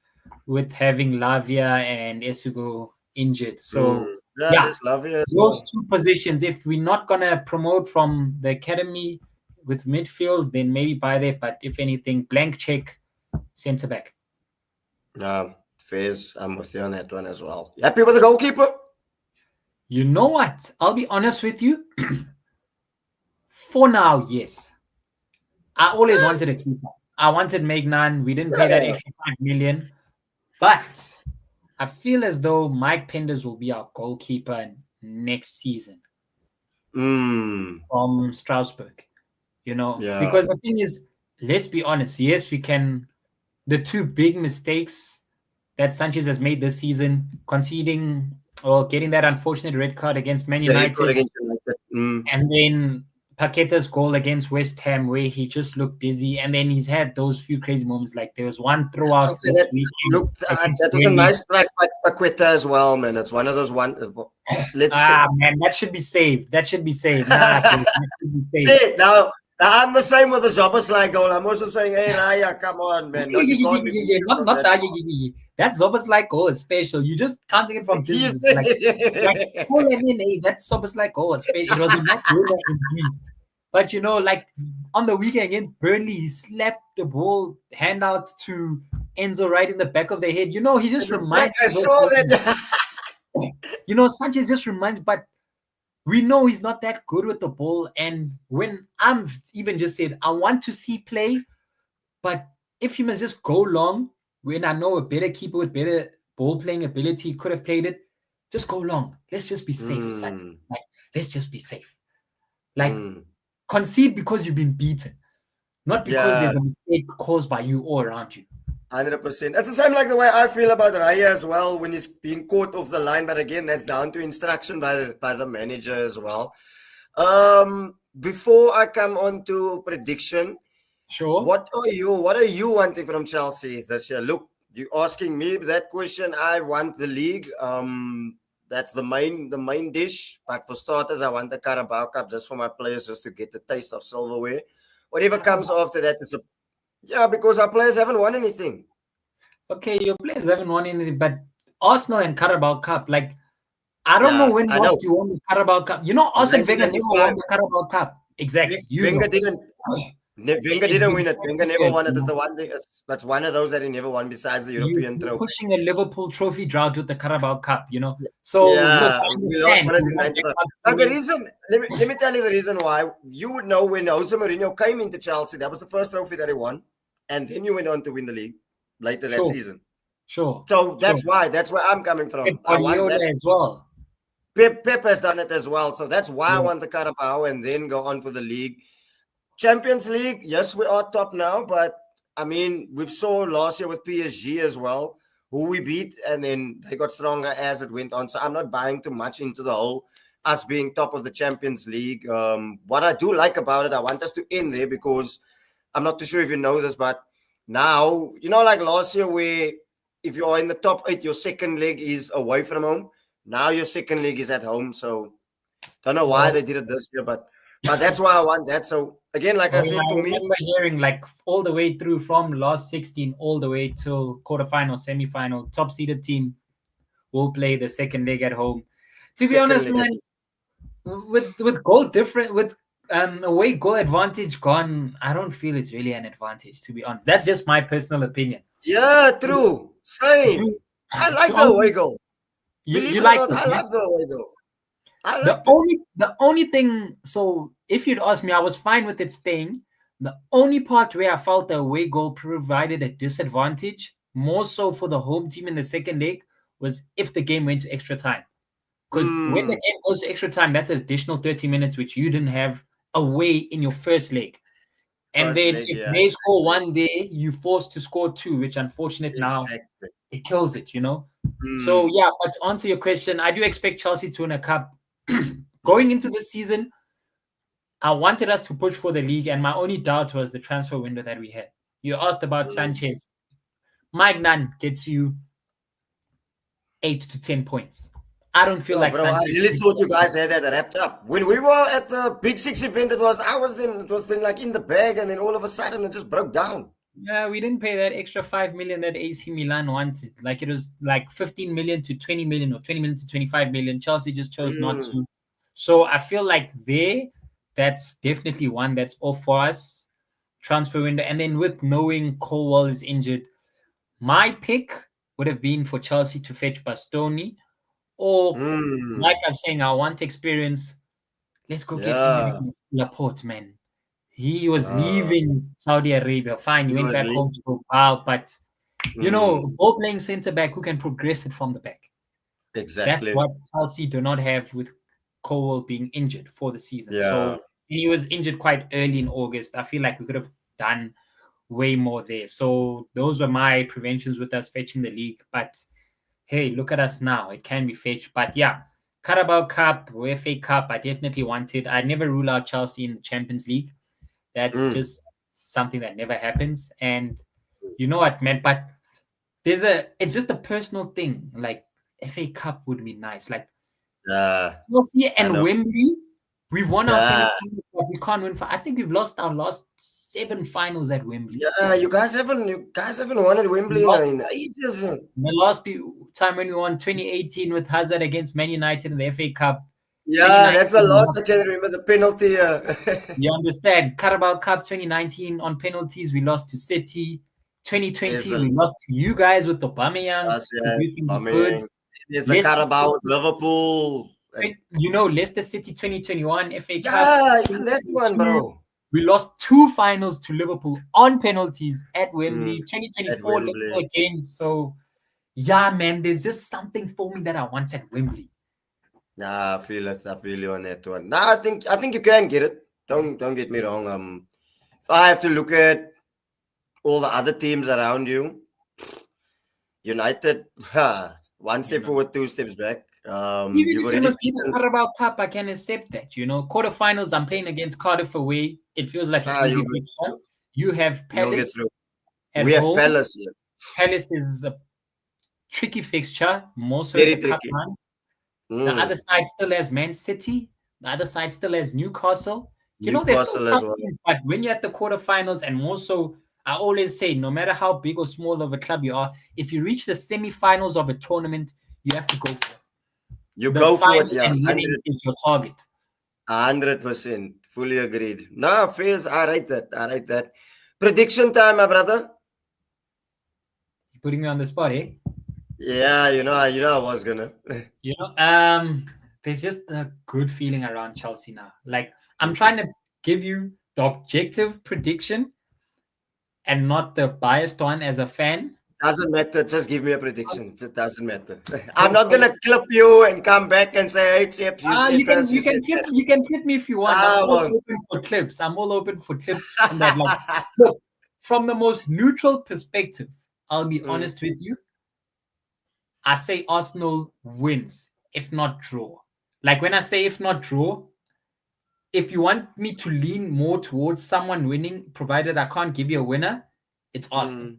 with having Lavia and Esugo injured. So Yeah, yeah, there's Lavia as those well. two positions. If we're not gonna promote from the academy with midfield, then maybe buy there. But if anything, blank check centre back. Fairs, I'm with you on that one as well. You happy with the goalkeeper? You know what? I'll be honest with you. For now, yes. I always wanted a keeper. I wanted Magnan. We didn't pay that Yeah. extra 5 million. But I feel as though Mike Penders will be our goalkeeper next season Mm, from Strasbourg. yeah. Because the thing is, let's be honest. Yes, we can. The two big mistakes that Sanchez has made this season, conceding or getting that unfortunate red card against Man The record United, against United. and then Paqueta's goal against West Ham where he just looked dizzy, and then he's had those few crazy moments. Like there was one throwout Okay, this weekend look, against that was a Burnley. nice strike by Paqueta as well, man. It's one of those one. Let's Ah man, that should be saved. That should be saved. Nah, dude, that should be saved. Hey, now I'm the same with the Zoboslai goal. I'm also saying, hey Raya, come on, man. No, you can't be beaten Not from not that that. far. That's almost like oh, it's special. You just counting it from You distance, like see? oh, I mean, hey, that's almost like oh, it's special. It was a not winner indeed. But like on the weekend against Burnley, he slapped the ball handout to Enzo right in the back of the head. He just The back, reminds I me of those saw moments. that. Sanchez just reminds, but we know he's not that good with the ball. And when I'm even just said, I want to see play, but if he must just go long, when I know a better keeper with better ball playing ability could have played it, just go long. Let's just be safe, Sanchez. Mm, Like, let's just be safe. Like, mm. concede because you've been beaten, not because Yeah, there's a mistake caused by you or around you. 100%. It's the same like the way I feel about Raya as well when he's being caught off the line. But again, that's down to instruction by the manager as well. Before I come on to prediction, Sure. what are you wanting from Chelsea this year? Look, you asking me that question. I want the league. That's the main dish. But for starters, I want the Carabao Cup just for my players, just to get the taste of silverware. Whatever comes after that is because our players haven't won anything. Okay, your players haven't won anything, but Arsenal and Carabao Cup, like, I don't know Yeah, when I last know. you won the Carabao Cup. Arsene Wenger never won 1995. the Carabao Cup. Exactly. Wenger didn't. Wenger It's didn't been win it. 20 Wenger never years. won it. It's the one thing. That's one of those that he never won besides the European You're trophy. pushing a Liverpool trophy drought with the Carabao Cup. So, look, Yeah, I we lost understand. one You in want that 95. cup to Now the win. reason, let me tell you the reason why. You would know when Jose Mourinho came into Chelsea, that was the first trophy that he won, and then you went on to win the league later that Sure, season. sure, So sure. that's where I'm coming Pep from. I want that. Guardiola as well. Pep has done it as well, so that's why I Yeah. want the Carabao and then go on for the league. Champions League, yes, we are top now, but I mean, we saw last year with PSG as well, who we beat, and then they got stronger as it went on. So I'm not buying too much into the whole us being top of the Champions League. What I do like about it, I want us to end there because I'm not too sure if you know this, but now, like last year, where if you are in the top 8, your second leg is away from home. Now your second leg is at home. So don't know why No. they did it this year, but that's why I want that. So again, like I Oh, yeah, said, I for me, remember hearing like all the way through from last 16 all the way till quarterfinal, semifinal, top seeded team will play the second leg at home. To be second honest, leg. man, with goal different with away goal advantage gone, I don't feel it's really an advantage. To be honest, that's just my personal opinion. Yeah, true. Same. You I to like the answer, away goal. you Believe it or like not, it. I Yeah? love the away goal. I The like it. only the only thing, so if you'd asked me, I was fine with it staying. The only part where I felt the away goal provided a disadvantage, more so for the home team in the second leg, was if the game went to extra time. Because when the Mm, game goes to extra time, that's an additional 30 minutes, which you didn't have away in your first leg. And first then leg, if yeah. they score one there, you forced to score two, which unfortunate now Exactly. it kills it. So Mm, yeah, but to answer your question, I do expect Chelsea to win a cup. mm, Going into this season, I wanted us to push for the league, and my only doubt was the transfer window that we had. You asked about mm. Sanchez. Mike Nunn gets you 8 to 10 points. I don't feel Yeah, like bro, I Sanchez. really thought you guys had that wrapped up. When we were at the Big Six event, it was then like in the bag, and then all of a sudden it just broke down. Yeah, we didn't pay that extra 5 million that AC Milan wanted. Like it was like 15 million to 20 million or 20 million to 25 million. Chelsea just chose not Mm, to. So I feel like that's definitely one that's off for us. Transfer window. And then with knowing Colwell is injured, my pick would have been for Chelsea to fetch Bastoni. Or like mm. I'm saying, I want experience. Let's go get Yeah. Emerick Laporte, man. He was Uh, leaving Saudi Arabia. Fine, he he went was back home to go wow, but mm, ball playing centre back who can progress it from the back. That's exactly. what Chelsea do not have with Cole being injured for the season. Yeah. So he was injured quite early in August. I feel like we could have done way more there. So those were my preventions with us fetching the league. But hey, look at us now. It can be fetched. But yeah, Carabao Cup, UEFA Cup, I definitely wanted. I never rule out Chelsea in the Champions League. That Mm. just something that never happens. And you know what, man? But it's just a personal thing. Like FA Cup would be nice. Like Chelsea I and know. Wembley, we've won our Yeah, semi-finals, but we can't win. I think we've lost our last 7 finals at Wembley. yeah. You guys haven't won at We Wembley lost in ages. the last time when we won 2018 with Hazard against Man United in the FA Cup. Yeah, that's the 2019, last I can remember. The penalty. you understand? Carabao Cup 2019 on penalties, we lost to City. 2020, we Yes, lost to you guys with Aubameyang us, yeah. producing I the mean, goods. there's the Leicester Carabao with City, Liverpool. And Leicester City 2021 FA Cup. yeah, even that one, 2022, bro. we lost 2 finals to Liverpool on penalties at Mm, Wembley. at 2024, Wembley. Liverpool again. So, yeah, man, there's just something for me that I want at Wembley. Nah, I feel it. I feel you on that one. Nah, I think you can get it. Don't get me wrong. If I have to look at all the other teams around you, United, one You step know, forward, 2 steps back. even You've if it already must be the beaten. Carabao Cup, I can accept that. Quarterfinals, I'm playing against Cardiff away. It feels like an easy fixture. You have You'll get through. Palace at We have home. Palace here. Palace is a tricky fixture, more so in Very the cup tricky. runs. The Mm. other side still has Man City. The other side still has Newcastle. There's still Newcastle as tough well. teams, but when you're at the quarterfinals, and more so, I always say, no matter how big or small of a club you are, if you reach the semi-finals of a tournament, you have to go for it. You The go for it, final yeah. and winning is your target. 100%. Fully agreed. Nah, Faiz, I rate that. I rate that. Prediction time, my brother. You're putting me on the spot, eh? Yeah, I was gonna. There's just a good feeling around Chelsea now. Like, I'm trying to give you the objective prediction and not the biased one as a fan. Doesn't matter. Just give me a prediction. It doesn't matter. I'm So, not so gonna clip you and come back and say, "Hey, Chips, you you said can this, you you said can clip that." you can clip me if you want. I'm I all won't. open for clips. I'm all open for clips from that. Like, look, from the most neutral perspective, I'll be honest with you. I say Arsenal wins, if not draw. Like when I say if not draw, if you want me to lean more towards someone winning, provided I can't give you a winner, it's Arsenal.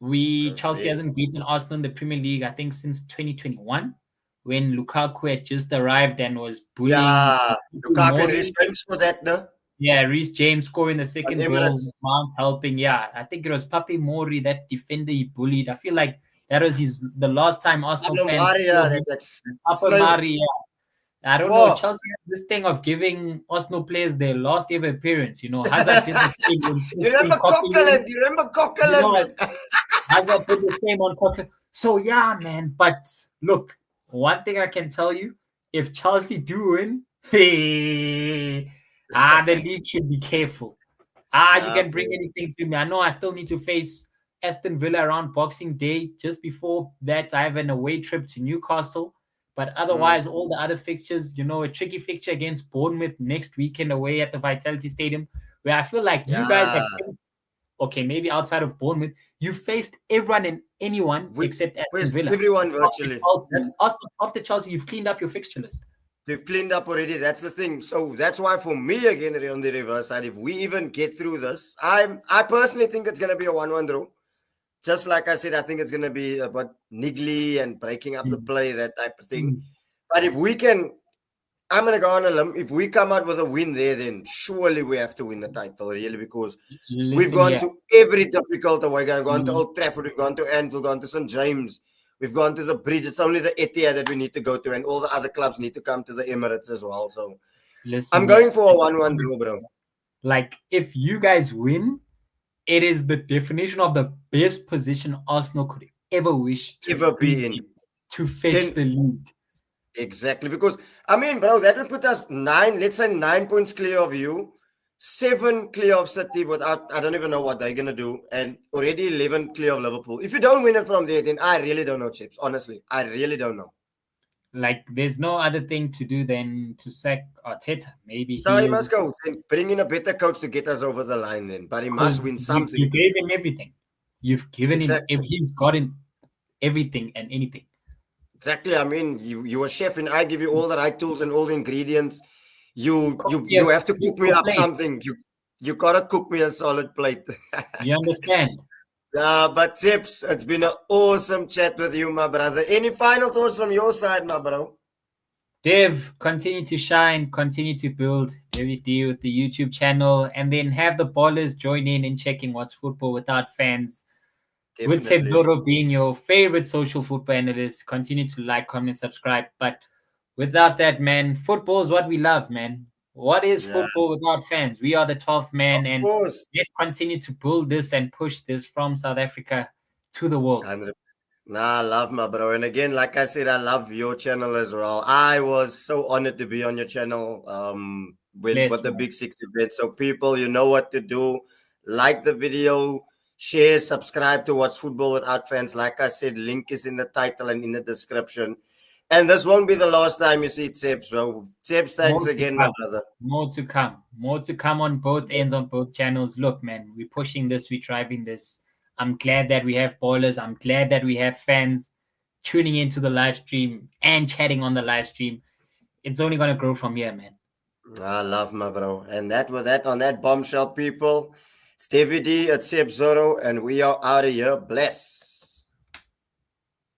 Mm, Chelsea fair. hasn't beaten Arsenal in the Premier League, I think, since 2021, when Lukaku had just arrived and was bullying Yeah, Lukaku and Reece Mori. James for that, no? Yeah, Reece James scoring the On second goal, Emirates. Mount helping. Yeah, I think it was Pape Mori, that defender he bullied. I feel like that was the last time Arsenal fans saw Maria, him. that's Pape snail. Mari, yeah. I don't know. Whoa. Chelsea has this thing of giving Arsenal players their last ever appearance. Hazard did the same when You remember Coquelin. Coquelin? You remember You Coquelin, know, man? Hazard did the same on Coquelin. So yeah, man. But look, one thing I can tell you: if Chelsea do win, the league should be careful. You Nah, can bring anything to me. I know I still need to face Aston Villa around Boxing Day. Just before that, I have an away trip to Newcastle. But otherwise, all the other fixtures, a tricky fixture against Bournemouth next weekend away at the Vitality Stadium, where I feel like you guys yeah. have, okay, maybe outside of Bournemouth, you faced everyone and anyone We except Aston with Villa. everyone After virtually. Chelsea, after Chelsea, you've cleaned up your fixture list. They've cleaned up already. That's the thing. So that's why for me, again, on the reverse side, if we even get through this, I personally think it's gonna be a 1-1 draw. Just like I said, I think it's gonna be about niggly and breaking up the play, that type of thing. But if we can, I'm going to go on a limb. If we come out with a win there, then surely we have to win the title, really, because we've gone to every difficult away. We've gone to Old Trafford, we've gone to Anfield, we've gone to St. James, we've gone to the Bridge. It's only the Etihad that we need to go to, and all the other clubs need to come to the Emirates as well. So I'm going for a 1-1 draw, bro. Like, if you guys win, it is the definition of the best position Arsenal could ever wish to Ever be in. To fetch the lead. Exactly, because I mean, bro, that would put us 9 points clear of you, 7 clear of City without, I don't even know what they're gonna do, and already 11 clear of Liverpool. If you don't win it from there, then I really don't know, Chips. Honestly, I really don't know. Like, there's no other thing to do than to sack Arteta. Maybe he must go and bring in a better coach to get us over the line. Then, but he must win something. You gave him everything. You've given him. He's gotten everything and anything. Exactly. I mean, you're a chef, and I give you all the right tools and all the ingredients. You Cook you me a you have to cook me beautiful up plate. something. You gotta cook me a solid plate. You understand? But Tips, it's been an awesome chat with you, my brother. Any final thoughts from your side, my bro? Dev, continue to shine, continue to build DVD with the YouTube channel, and then have the ballers join in checking what's football without fans. With Definitely. Zoro being your favorite social football analyst, continue to like, comment, subscribe. But without that, man, football is what we love, man. What is Yeah, football without fans? We are the 12th of man, and course. let's continue to build this and push this from South Africa to the world. 100. Nah, I love my bro. And again, like I said, I love your channel as well. I was so honored to be on your channel when with Bless, the man. Big Six event. So people, you know what to do. Like the video, share, subscribe to Watch Football Without Fans. Like I said, link is in the title and in the description. And this won't be the last time you see Tips, bro. Tips, thanks More to again, my come. brother. More to come. More to come on both ends, on both channels. Look, man, we're pushing this, we're driving this. I'm glad that we have ballers. I'm glad that we have fans tuning into the live stream and chatting on the live stream. It's only gonna grow from here, man. I love my bro. And that with that on that bombshell, people. Stevie D, it's Seb Zoro, and we are out of here. Bless.